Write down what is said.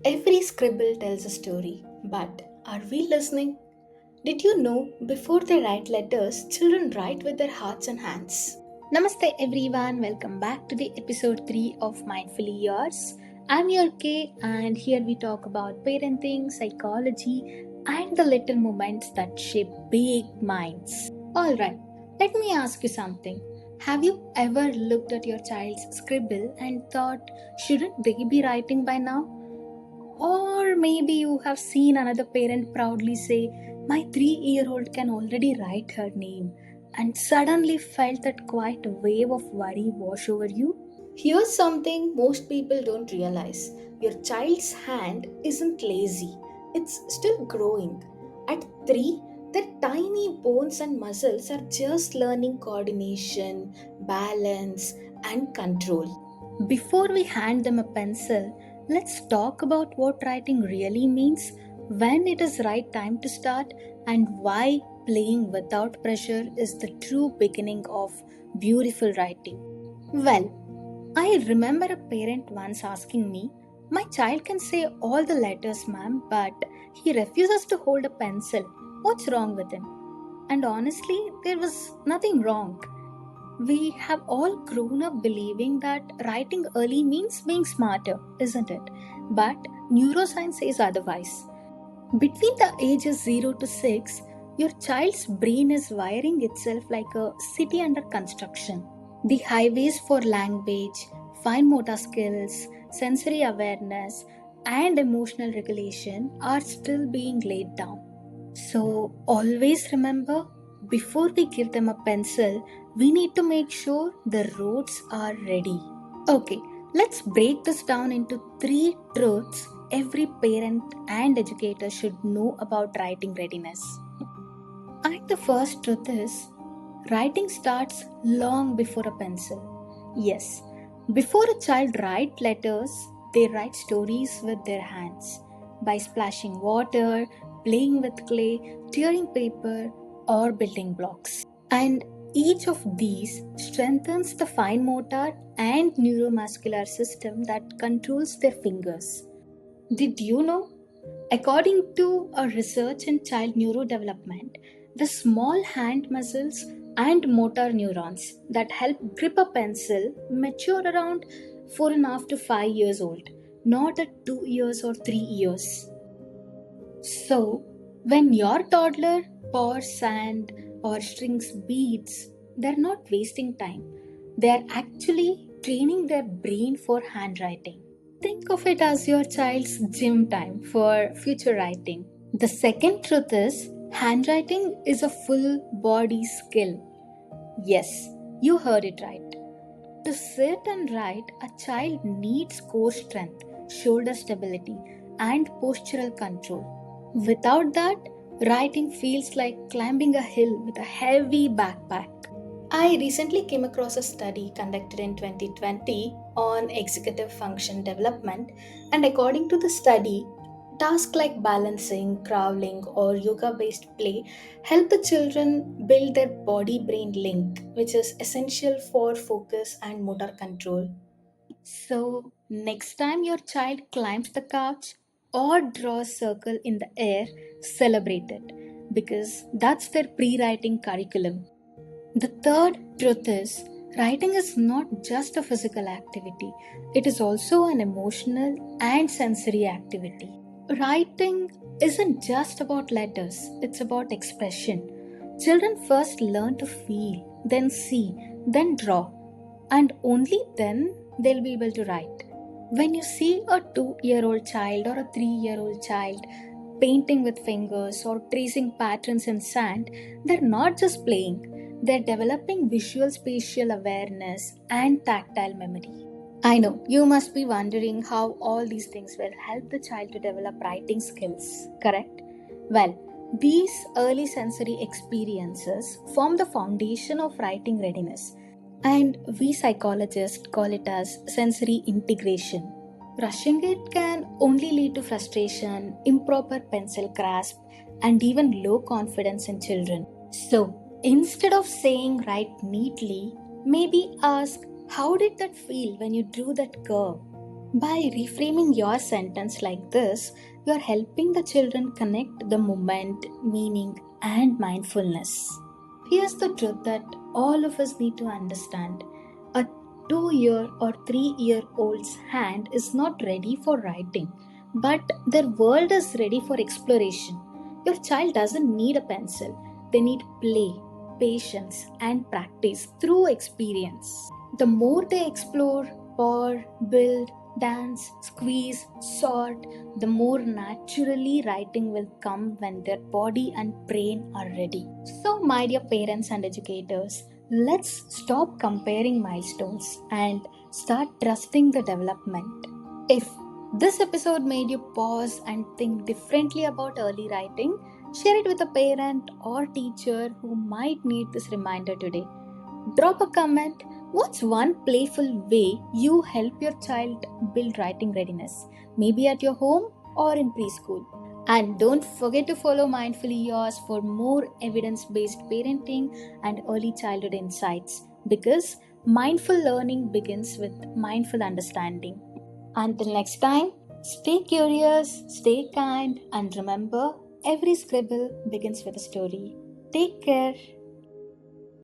Every scribble tells a story, but are we listening? Did you know before they write letters, children write with their hearts and hands? Namaste everyone, welcome back to the episode 3 of Mindfully Yours. I'm your K and here we talk about parenting, psychology and the little moments that shape big minds. Alright, let me ask you something. Have you ever looked at your child's scribble and thought, shouldn't they be writing by now? Or maybe you have seen another parent proudly say, my 3-year old can already write her name, and suddenly felt that quiet wave of worry wash over you. Here's something most people don't realize: your child's hand isn't lazy, it's still growing. At 3, their tiny bones and muscles are just learning coordination, balance, and control. Before we hand them a pencil, let's talk about what writing really means, when it is right time to start, and why playing without pressure is the true beginning of beautiful writing. Well, I remember a parent once asking me, my child can say all the letters, ma'am, but he refuses to hold a pencil. What's wrong with him? And honestly, there was nothing wrong. We have all grown up believing that writing early means being smarter, isn't it? But neuroscience says otherwise. Between the ages 0 to 6, your child's brain is wiring itself like a city under construction. The highways for language, fine motor skills, sensory awareness, and emotional regulation are still being laid down. So, always remember, before we give them a pencil, we need to make sure the roads are ready. Okay, let's break this down into 3 truths every parent and educator should know about writing readiness. And the first truth is, writing starts long before a pencil. Yes, before a child writes letters, they write stories with their hands by splashing water, playing with clay, tearing paper, or building blocks. And each of these strengthens the fine motor and neuromuscular system that controls their fingers. Did you know? According to a research in child neurodevelopment, the small hand muscles and motor neurons that help grip a pencil mature around 4.5 to 5 years old, not at 2 years or 3 years. So, when your toddler pours sand or strings beads, they're not wasting time. They're actually training their brain for handwriting. Think of it as your child's gym time for future writing. The second truth is handwriting is a full body skill. Yes, you heard it right. To sit and write, a child needs core strength, shoulder stability, and postural control. Without that, writing feels like climbing a hill with a heavy backpack. I recently came across a study conducted in 2020 on executive function development, and according to the study, tasks like balancing, crawling, or yoga based play help the children build their body brain link, which is essential for focus and motor control. So, next time your child climbs the couch or draws a circle in the air, celebrate it because that's their pre writing curriculum. The third truth is writing is not just a physical activity, it is also an emotional and sensory activity. Writing isn't just about letters, it's about expression. Children first learn to feel, then see, then draw, and only then they'll be able to write. When you see a 2-year-old child or a 3-year-old child painting with fingers or tracing patterns in sand, they're not just playing, they're developing visual spatial awareness and tactile memory. I know you must be wondering how all these things will help the child to develop writing skills, correct? Well, these early sensory experiences form the foundation of writing readiness, and we psychologists call it as sensory integration. Rushing it can only lead to frustration, improper pencil grasp, and even low confidence in children. So, instead of saying write neatly, maybe ask, how did that feel when you drew that curve? By reframing your sentence like this, you are helping the children connect the moment, meaning, and mindfulness. Here's the truth that all of us need to understand: a 2 year or 3 year old's hand is not ready for writing, but their world is ready for exploration. Your child doesn't need a pencil, they need play, patience, and practice through experience. The more they explore, pour, build, dance, squeeze, sort, the more naturally writing will come when their body and brain are ready. So, my dear parents and educators, let's stop comparing milestones and start trusting the development. If this episode made you pause and think differently about early writing, share it with a parent or teacher who might need this reminder today. Drop a comment. What's one playful way you help your child build writing readiness? Maybe at your home or in preschool. And don't forget to follow Mindfully Yours for more evidence based parenting and early childhood insights, because mindful learning begins with mindful understanding. Until next time, stay curious, stay kind, and remember, every scribble begins with a story. Take care.